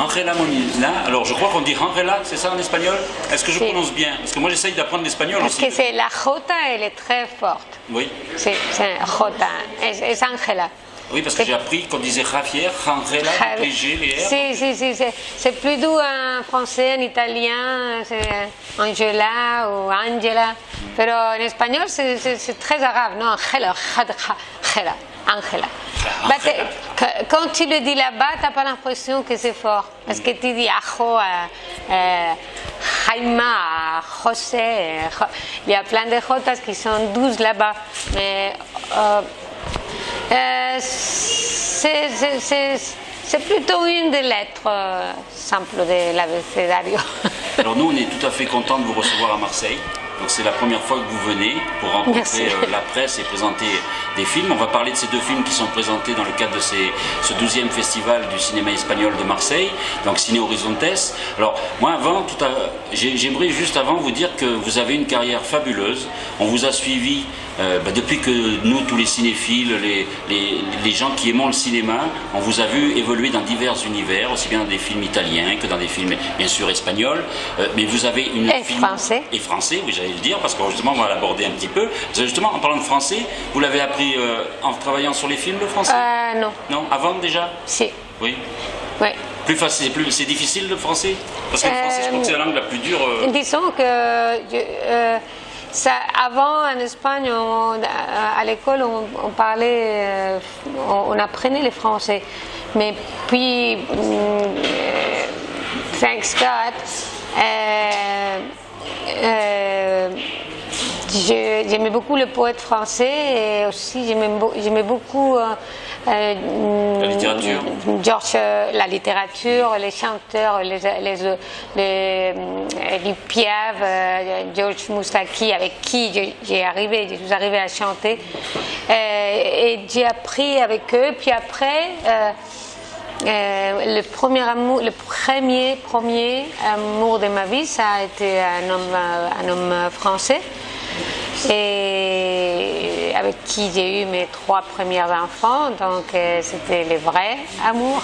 Angela Molina. Alors je crois qu'on dit Angela, c'est ça en espagnol? Est-ce que je prononce bien? Parce que moi j'essaye d'apprendre l'espagnol aussi. Parce que c'est la J, elle est très forte. Oui. C'est J, es Angela. Oui, parce que j'ai appris qu'on disait Javier, Angela, les G, les R. Si, c'est plus doux en français, en italien, c'est Angela ou Angela. Mais en espagnol, c'est très arabe, non? Angela, Angela. Quand tu le dis là-bas, tu n'as pas l'impression que c'est fort. Parce que tu dis Ajo, Jaima, José. Il y a plein de Jotas qui sont douces là-bas. Mais c'est plutôt une des lettres simples de l'abecedario. Alors nous, on est tout à fait contents de vous recevoir à Marseille. Donc c'est la première fois que vous venez pour rencontrer la presse et présenter des films. On va parler de ces deux films qui sont présentés dans le cadre de ce 12e festival du cinéma espagnol de Marseille, donc Ciné Horizontes. Alors moi avant, j'aimerais juste avant vous dire que vous avez une carrière fabuleuse. On vous a suivi depuis que nous, tous les cinéphiles, les gens qui aimons le cinéma, on vous a vu évoluer dans divers univers, aussi bien dans des films italiens que dans des films bien sûr espagnols. Mais vous avez une français. Et français, oui, j'allais le dire, parce que justement on va l'aborder un petit peu. Justement, en parlant de français, vous l'avez appris en travaillant sur les films, le français? Non. Non, avant déjà? Si. Oui. Oui. Plus facile, c'est difficile le français? Parce que le français, je crois que c'est la langue la plus dure. Disons que avant en Espagne, à l'école, on parlait, on apprenait le français. Mais puis, thanks God, j'aimais beaucoup le poète français et aussi j'aimais beaucoup la littérature. La littérature, les chanteurs, Edith Piaf, Georges Moustaki, avec qui je suis arrivée à chanter. Et j'ai appris avec eux. Puis après, le premier amour de ma vie, ça a été un homme français. Et avec qui j'ai eu mes 3 premiers enfants, donc c'était le vrai amour.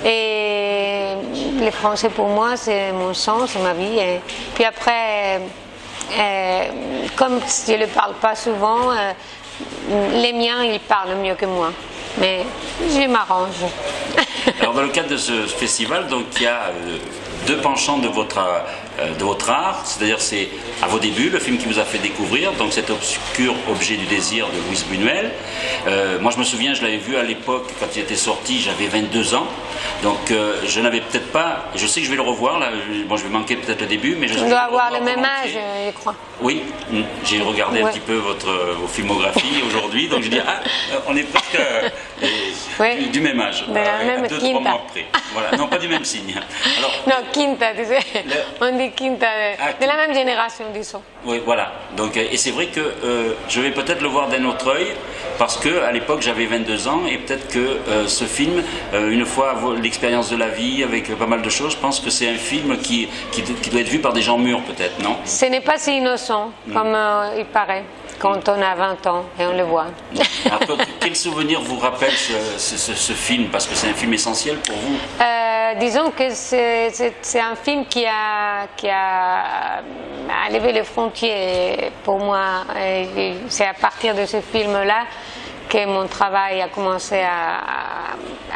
Et le français pour moi c'est mon sang, c'est ma vie. Et puis après, comme je ne le parle pas souvent, les miens ils parlent mieux que moi, mais je m'arrange. Alors dans le cadre de ce festival, donc il y a 2 penchants de votre art, c'est-à-dire c'est à vos débuts, le film qui vous a fait découvrir, donc cet obscur objet du désir de Luis Buñuel. Moi je me souviens, je l'avais vu à l'époque quand il était sorti, j'avais 22 ans, donc je n'avais peut-être pas, je sais que je vais le revoir, là, bon je vais manquer peut-être le début, mais je dois avoir le même âge, je crois. Oui, j'ai regardé un petit peu vos filmographies aujourd'hui, donc je dis, on est presque du même âge, de la même 2-3 quinta. mois après. Voilà. Non, pas du même signe. Alors, non, quinta, tu sais, on dit quinta, de la même génération, disons. Oui, voilà. Donc, et c'est vrai que je vais peut-être le voir d'un autre œil, parce qu'à l'époque j'avais 22 ans, et peut-être que ce film, une fois l'expérience de la vie, avec pas mal de choses, je pense que c'est un film qui doit être vu par des gens mûrs, peut-être, non? Ce n'est pas si innocent, comme il paraît, quand on a 20 ans, et on le voit. Alors, quel souvenir vous rappelle ce film? Parce que c'est un film essentiel pour vous. Disons que c'est un film qui a levé les frontières pour moi. C'est à partir de ce film-là que mon travail a commencé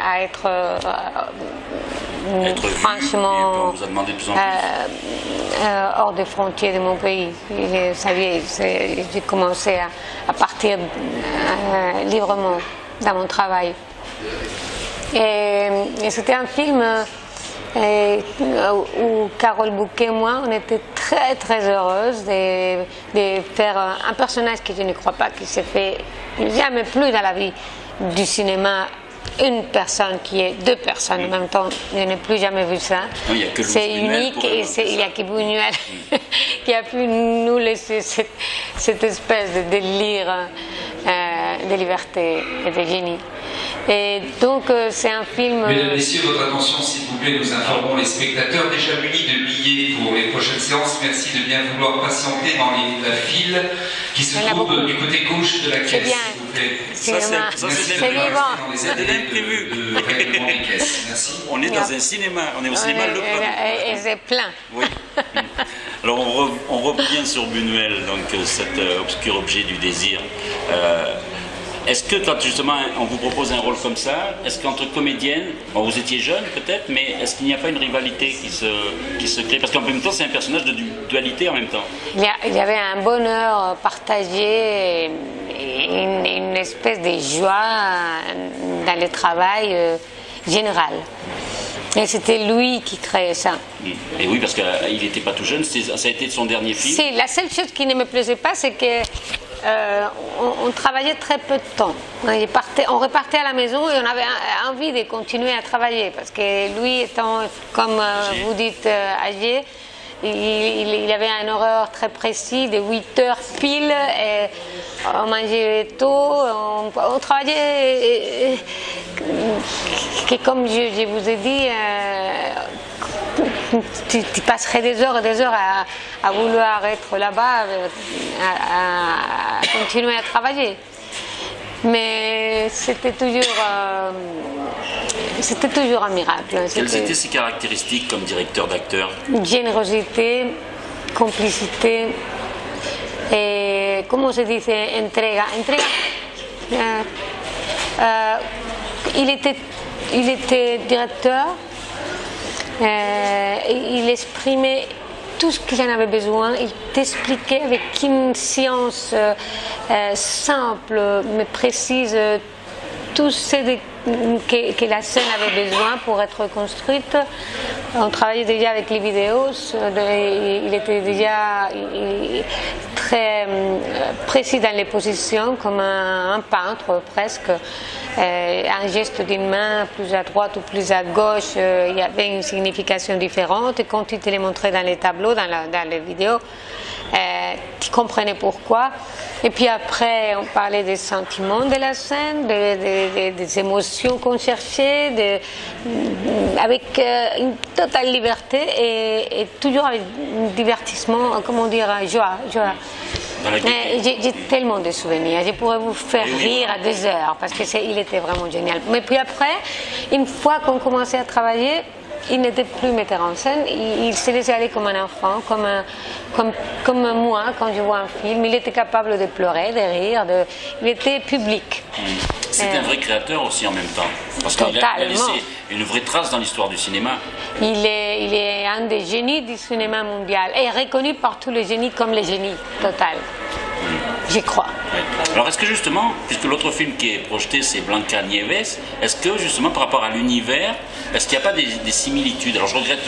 à être franchement on vous a demandé de plus en plus. hors des frontières de mon pays. Ça y est, j'ai commencé à partir librement dans mon travail. Et c'était un film où Carole Bouquet et moi, on était très très heureuses de faire un personnage que je ne crois pas qui s'est fait jamais plus dans la vie du cinéma. Une personne qui est 2 personnes en même temps, je n'ai plus jamais vu ça. C'est unique et il n'y a que Buñuel qui a pu nous laisser cette espèce de délire de liberté et de génie. Et donc c'est un film... Mesdames, Messieurs, votre attention s'il vous plaît, nous informons les spectateurs déjà munis de billets pour les prochaines séances. Merci de bien vouloir patienter dans la file qui se trouve du côté gauche de la caisse, s'il vous plaît. C'est de l'imprévu. On est dans un cinéma, on est au cinéma Le Et c'est plein. Oui. Alors on revient sur Buñuel, donc cet obscur objet du désir. Est-ce que quand justement on vous propose un rôle comme ça, est-ce qu'entre comédiennes, bon, vous étiez jeune peut-être, mais est-ce qu'il n'y a pas une rivalité qui se crée? Parce qu'en même temps c'est un personnage de dualité en même temps. Il y avait un bonheur partagé, une espèce de joie dans le travail général. Et c'était lui qui créait ça. Et oui, parce qu'il n'était pas tout jeune, ça a été son dernier film. Si, la seule chose qui ne me plaisait pas, c'est que on travaillait très peu de temps. On repartait à la maison et on avait envie de continuer à travailler parce que lui étant, comme vous dites, âgé, il avait un horaire très précis de 8 heures pile. Et on mangeait tôt, on travaillait, que comme je vous ai dit, tu passerais des heures et des heures à vouloir être là-bas, à continuer à travailler. Mais c'était toujours un miracle. Quelles étaient ses caractéristiques comme directeur d'acteur? Générosité, complicité et, comment se dit, entrega. Il était directeur, il exprimait tout ce qu'il en avait besoin, il t'expliquait avec une science simple mais précise tout ce que la scène avait besoin pour être construite. On travaillait déjà avec les vidéos, il était déjà très précis dans les positions, comme un peintre presque. Un geste d'une main plus à droite ou plus à gauche, il y avait une signification différente. Et quand il te les montrait dans les tableaux, dans les vidéos, tu comprenais pourquoi. Et puis après, on parlait des sentiments de la scène, des émotions qu'on cherchait, avec une totale liberté et toujours avec un divertissement, comment dire, joie. J'ai tellement de souvenirs, je pourrais vous faire rire à des heures parce qu'il était vraiment génial. Mais puis après, une fois qu'on commençait à travailler, il n'était plus metteur en scène, il se laissait aller comme un enfant, comme moi quand je vois un film. Il était capable de pleurer, de rire, il était public. C'est un vrai créateur aussi en même temps, parce qu'il a laissé une vraie trace dans l'histoire du cinéma. Il est un des génies du cinéma mondial et reconnu par tous les génies comme le génie total. J'y crois. Ouais. Alors est-ce que justement, puisque l'autre film qui est projeté c'est Blanca Nieves, est-ce que justement par rapport à l'univers, est-ce qu'il n'y a pas des similitudes? Alors je regrette,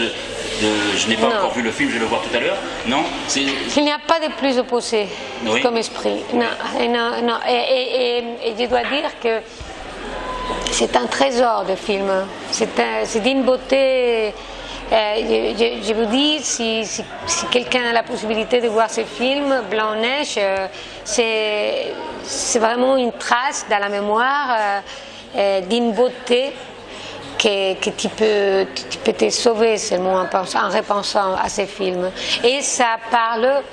je n'ai pas encore vu le film, je vais le voir tout à l'heure. Non, il n'y a pas de plus opposé comme esprit. Non. Et je dois dire que c'est un trésor de film. C'est d'une beauté. Je vous dis, si quelqu'un a la possibilité de voir ce film, Blanc-Neige, c'est vraiment une trace dans la mémoire d'une beauté que tu peux te sauver seulement en repensant à ce film. Et ça parle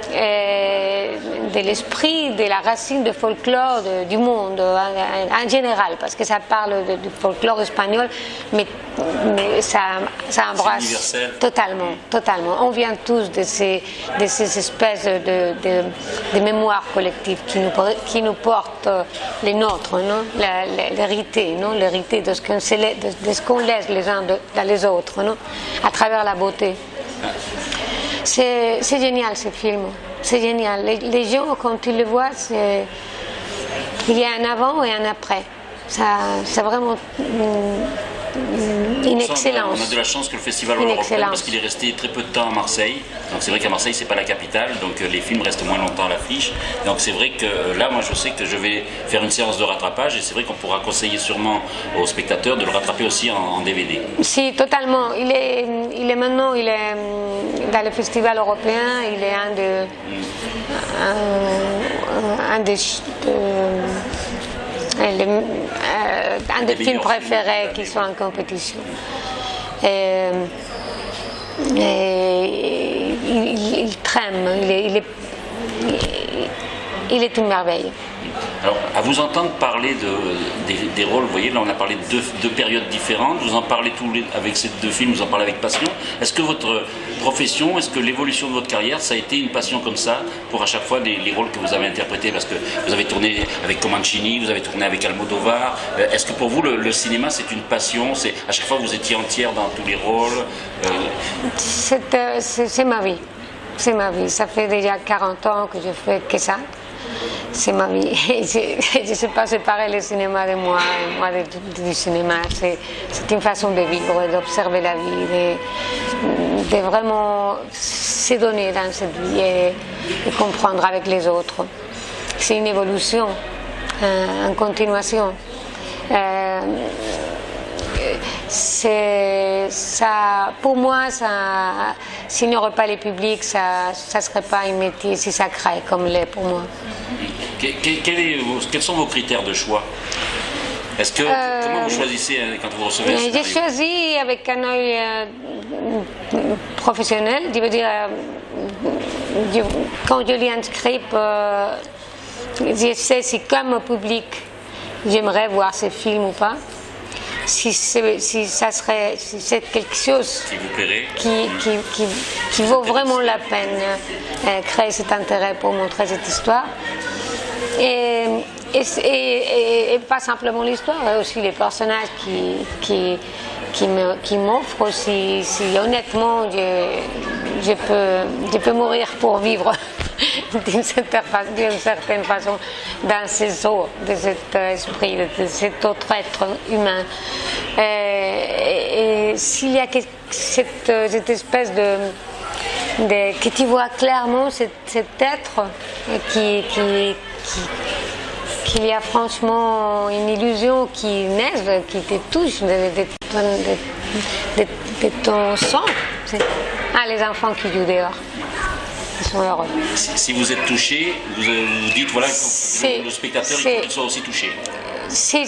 de l'esprit, de la racine du folklore du monde en général, parce que ça parle du folklore espagnol, mais ça embrasse totalement. On vient tous de ces espèces de mémoires collectives qui nous portent les nôtres, non? L'hérité de ce qu'on laisse les uns dans les autres, non? À travers la beauté. C'est génial ce film, c'est génial. Les gens, quand ils le voient, il y a un avant et un après. C'est vraiment une excellence. On a de la chance que le festival européen, parce qu'il est resté très peu de temps à Marseille. Donc c'est vrai qu'à Marseille, c'est pas la capitale, donc les films restent moins longtemps à l'affiche. Donc c'est vrai que là, moi, je sais que je vais faire une séance de rattrapage et c'est vrai qu'on pourra conseiller sûrement aux spectateurs de le rattraper aussi en DVD. Si, totalement. Il est maintenant, dans le festival européen, il est un des films préférés qui sont en compétition. Il trème, il est une merveille. Alors, à vous entendre parler des rôles, vous voyez, là on a parlé de deux périodes différentes, vous en parlez avec ces deux films, vous en parlez avec passion. Est-ce que votre profession, est-ce que l'évolution de votre carrière, ça a été une passion comme ça, pour à chaque fois les rôles que vous avez interprétés? Parce que vous avez tourné avec Comencini, vous avez tourné avec Almodovar. Est-ce que pour vous, le cinéma, c'est une passion? À chaque fois, vous étiez entière dans tous les rôles? C'est ma vie. C'est ma vie. Ça fait déjà 40 ans que je fais que ça. C'est ma vie. Je ne sais pas séparer le cinéma de moi et moi du cinéma. C'est une façon de vivre, d'observer la vie, de vraiment se donner dans cette vie et comprendre avec les autres. C'est une évolution, en continuation. Ça, pour moi, s'il n'y aurait pas les publics, ça ne serait pas un métier si sacré comme l'est pour moi. Quels sont vos critères de choix? Comment vous choisissez quand vous recevez un scénario? J'ai choisi avec un œil professionnel. Je veux dire, quand je lis un script, je sais si comme public, j'aimerais voir ce film ou pas. Si c'est quelque chose qui vaut vraiment la peine créer cet intérêt pour montrer cette histoire. Et pas simplement l'histoire, aussi les personnages qui m'offrent aussi. Si honnêtement je peux mourir pour vivre d'une certaine façon dans ces eaux de cet esprit, de cet autre être humain. Et s'il y a cette espèce que tu vois clairement cet être qu'il y a franchement une illusion qui naît, qui te touche de ton sang. Les enfants qui jouent dehors, ils sont heureux. Si vous êtes touché, vous dites voilà, il faut que le spectateur il soit aussi touché. C'est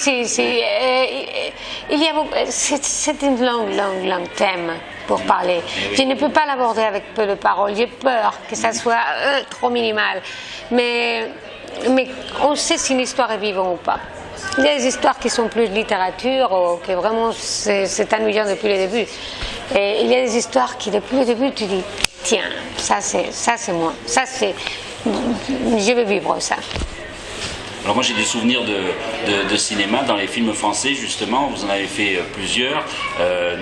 une longue thème pour parler. Je ne peux pas l'aborder avec peu de paroles. J'ai peur que ça soit trop minimal. Mais on sait si une histoire est vivante ou pas. Il y a des histoires qui sont plus littérature, ou que vraiment c'est ennuyant depuis le début. Et il y a des histoires qui depuis le début tu dis tiens, ça c'est moi, je veux vivre ça. Alors moi j'ai des souvenirs de cinéma dans les films français justement, vous en avez fait plusieurs,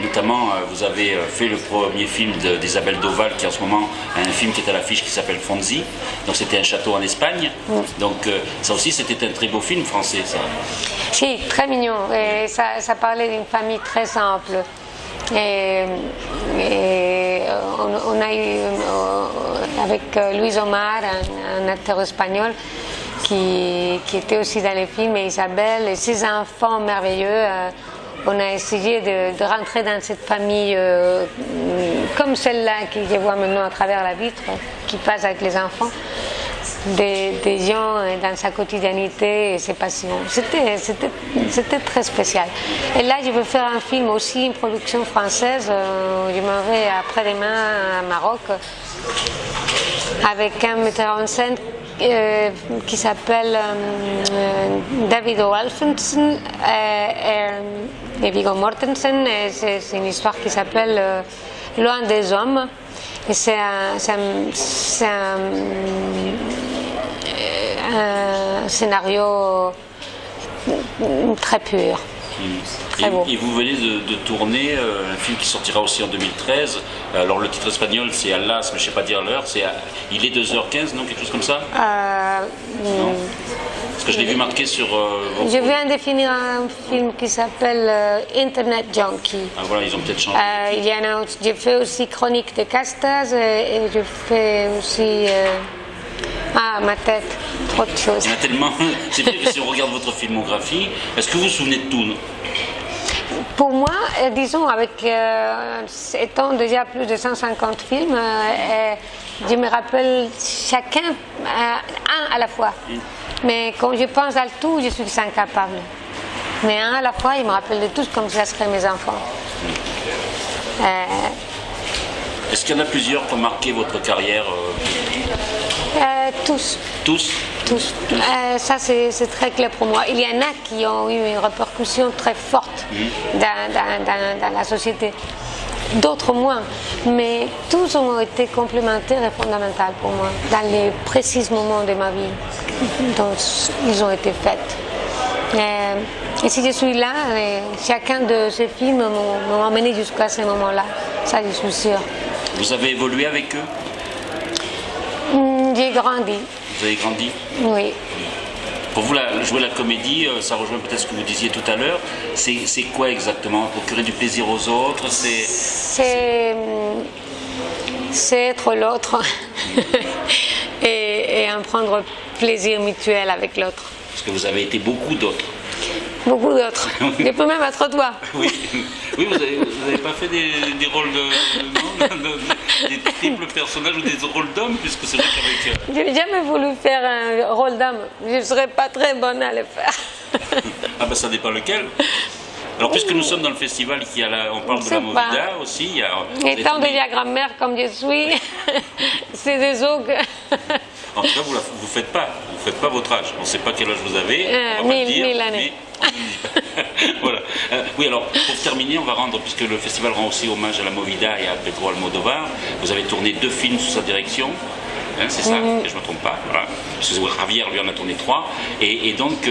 notamment vous avez fait le premier film d'Isabelle Doval qui en ce moment a un film qui est à l'affiche qui s'appelle Fonzie, donc c'était un château en Espagne, donc ça aussi c'était un très beau film français ça. Si, très mignon, et ça parlait d'une famille très simple. Et on a eu avec Luis Omar, un acteur espagnol qui était aussi dans les films, et Isabelle et ses enfants merveilleux. On a essayé de rentrer dans cette famille comme celle-là que je vois maintenant à travers la vitre, qui passe avec les enfants, des gens dans sa quotidiennité et ses passions. C'était très spécial. Et là, je veux faire un film aussi, une production française. Je m'en vais après-demain à Maroc avec un metteur en scène qui s'appelle David Walfensen et Viggo Mortensen. C'est une histoire qui s'appelle Loin des hommes. Et c'est un scénario très pur. Très beau. Et vous venez de tourner un film qui sortira aussi en 2013. Alors le titre espagnol c'est Alas, mais je ne sais pas dire l'heure. Il est 2h15, non, quelque chose comme ça non. Parce que je l'ai vu marqué sur. Je viens de finir un film qui s'appelle Internet Junkie. Ah voilà, ils ont peut-être changé. Je fais aussi Chronique de Castas et je fais aussi. Ma tête, autre chose. Il y en a tellement. C'est vrai que si on regarde votre filmographie, est-ce que vous vous souvenez de tout, non? Pour moi, disons, étant déjà plus de 150 films, je me rappelle chacun un à la fois. Mais quand je pense à tout, je suis incapable. Mais un à la fois, ils me rappellent de tous comme ça seraient mes enfants. Est-ce qu'il y en a plusieurs qui ont marqué votre carrière Tous. Tous? Tous. Ça, c'est très clair pour moi. Il y en a qui ont eu une répercussion très forte dans la société. D'autres moins. Mais tous ont été complémentaires et fondamentaux pour moi, dans les précis moments de ma vie dont ils ont été faits. Et si je suis là, chacun de ces films m'a emmené jusqu'à ce moment-là. Ça, je suis sûre. Vous avez évolué avec eux? J'ai grandi. Vous avez grandi? Oui. Pour vous, jouer la comédie, ça rejoint peut-être ce que vous disiez tout à l'heure. C'est quoi exactement? Procurer du plaisir aux autres? C'est être l'autre et en prendre plaisir mutuel avec l'autre. Parce que vous avez été beaucoup d'autres. Beaucoup d'autres. Je peux même être toi. Oui, oui, vous n'avez pas fait des rôles des triples personnages ou des rôles d'hommes, puisque c'est vrai qu'avec... Je n'ai jamais voulu faire un rôle d'homme. Je ne serais pas très bonne à le faire. Ah ben ça dépend lequel. Alors puisque nous sommes dans le festival, on parle de la Movida aussi. Étant déjà grand-mère comme je suis, c'est des eaux que... En tout cas, vous ne faites pas votre âge. On ne sait pas quel âge vous avez. On va pas le dire, 1000 années. Voilà. Oui, alors pour terminer, on va rendre, puisque le festival rend aussi hommage à la Movida et à Pedro Almodóvar, vous avez tourné 2 films sous sa direction. C'est ça, que je ne me trompe pas. Voilà. Parce que Javier, lui, en a tourné 3. Et donc,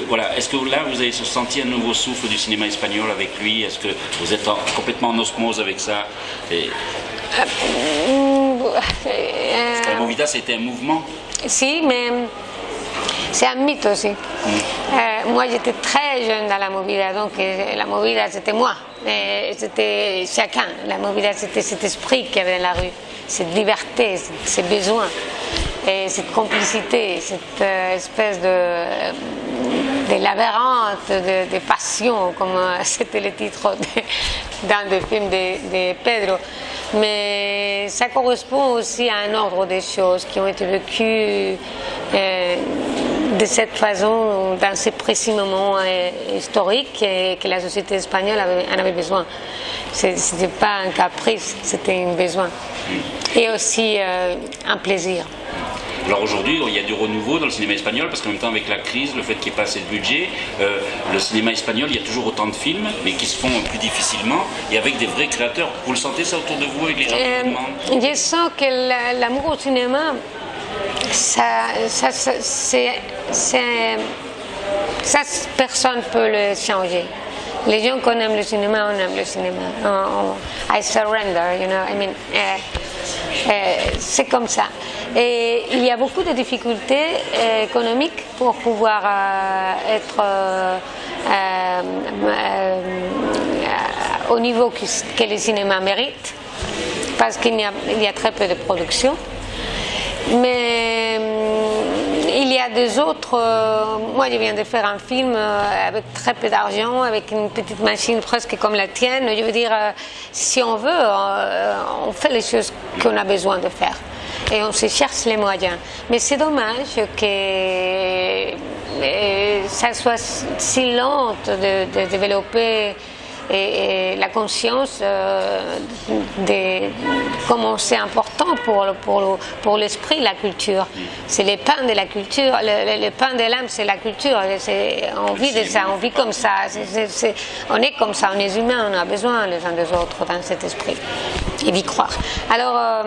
voilà. Est-ce que là, vous avez senti un nouveau souffle du cinéma espagnol avec lui? Est-ce que vous êtes complètement en osmose avec ça? La Movida, c'était un mouvement? Si, mais c'est un mythe aussi. Moi, j'étais très jeune dans la Movida, donc la Movida, c'était moi. C'était chacun. La Movida, c'était cet esprit qu'il y avait dans la rue, cette liberté, ces besoins, et cette complicité, cette espèce de labyrinthe, de passion, comme c'était le titre d'un des films de Pedro. Mais ça correspond aussi à un ordre des choses qui ont été vécues de cette façon dans ces précis moments historiques et que la société espagnole en avait besoin. Ce n'était pas un caprice, c'était un besoin. Et aussi un plaisir. Alors aujourd'hui, il y a du renouveau dans le cinéma espagnol, parce qu'en même temps, avec la crise, le fait qu'il n'y ait pas assez de budget, le cinéma espagnol, il y a toujours autant de films, mais qui se font plus difficilement, et avec des vrais créateurs. Vous le sentez ça autour de vous, avec les gens qui vous demandent? Je sens que l'amour au cinéma, personne ne peut le changer. Les gens qui aiment le cinéma, on aime le cinéma. I surrender, you know, I mean, c'est comme ça. Et il y a beaucoup de difficultés économiques pour pouvoir être au niveau que le cinéma mérite, parce qu'il y a très peu de production. Mais il y a des autres. Moi, je viens de faire un film avec très peu d'argent, avec une petite machine presque comme la tienne. Je veux dire, si on veut, on fait les choses qu'on a besoin de faire. Et on se cherche les moyens. Mais c'est dommage que ça soit si lent de développer la conscience de comment c'est important pour l'esprit, la culture. C'est le pain de la culture, le pain de l'âme, c'est la culture. On vit de ça, on vit comme ça. On est comme ça, on est humain, on a besoin les uns des autres dans cet esprit et d'y croire. Alors,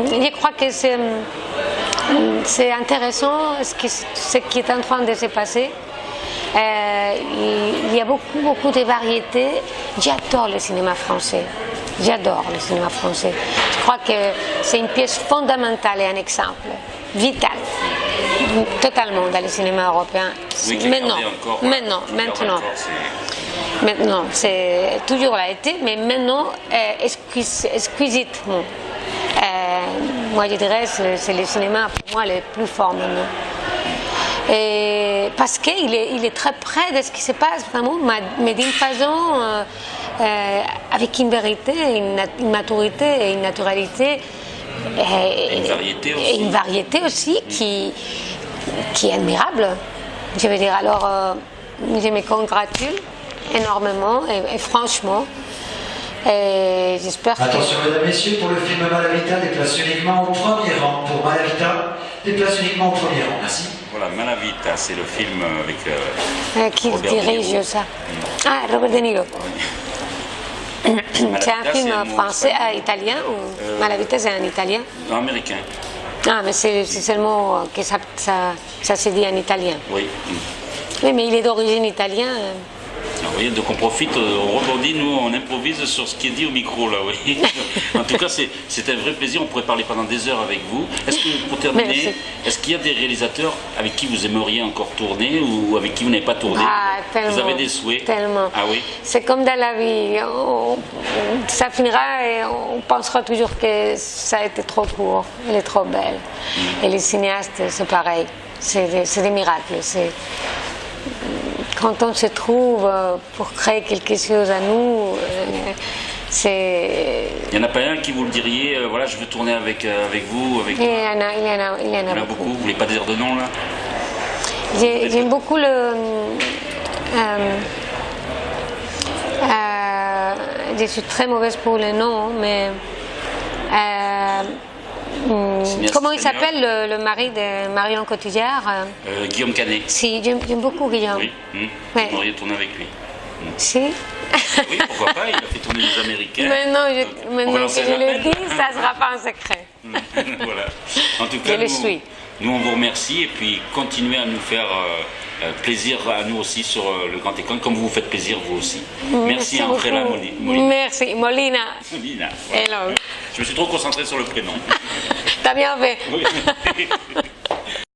je crois que c'est intéressant ce qui est en train de se passer. Il y a beaucoup de variétés. J'adore le cinéma français. J'adore le cinéma français. Je crois que c'est une pièce fondamentale et un exemple vital, totalement dans le cinéma européen. Oui, Maintenant, c'est toujours l'a été, mais maintenant exquisitement. Moi, je dirais que c'est le cinéma pour moi le plus fort maintenant. Et parce qu'il est très près de ce qui se passe vraiment, mais d'une façon avec une vérité, une maturité et une naturalité. Et une variété aussi qui est admirable. Je veux dire, alors je me congratule énormément et franchement. Et j'espère que... Attention mesdames, messieurs, pour le film Malavita, des places uniquement au premier rang. Pour Malavita, des places uniquement au premier rang. Merci. Voilà, Malavita, c'est le film avec... qui Robert dirige De Niro. ça? Ah, Robert De Niro. C'est un film français, italien ou Malavita c'est un italien? Non, américain. Ah, mais c'est seulement que ça se dit en italien. Oui. Oui, mais il est d'origine italienne. Vous voyez, donc on profite, on rebondit, nous on improvise sur ce qui est dit au micro là, oui. En tout cas, c'est un vrai plaisir, on pourrait parler pendant des heures avec vous. Est-ce que, pour terminer, est-ce qu'il y a des réalisateurs avec qui vous aimeriez encore tourner ou avec qui vous n'avez pas tourné? Ah, tellement. Vous avez des souhaits? Tellement. Ah oui? C'est comme dans la vie, ça finira et on pensera toujours que ça a été trop court, elle est trop belle. Et les cinéastes, c'est pareil, c'est des miracles. Quand on se trouve pour créer quelque chose à nous, c'est... Il n'y en a pas un qui vous le diriez, voilà, je veux tourner avec vous, avec... Il y en a beaucoup. Vous voulez pas dire de nom là? J'aime beaucoup je suis très mauvaise pour les noms, mais... comment il s'appelle le mari de Marion Cotillard? Guillaume Canet. Si, j'aime beaucoup Guillaume. Oui, Ouais. vous auriez tourné avec lui. Si. Oui, pourquoi pas, il a fait tourner les Américains. Maintenant On va que lancer je l'appel. le dis, ça ne sera pas un secret. Voilà. En tout cas, Je le suis. Nous on vous remercie et puis continuez à nous faire plaisir à nous aussi sur le grand écran, comme vous vous faites plaisir vous aussi. Merci Andrea Molina. Merci, Molina. Molina, voilà. Hello. Je me suis trop concentré sur le prénom. T'as bien fait. Oui.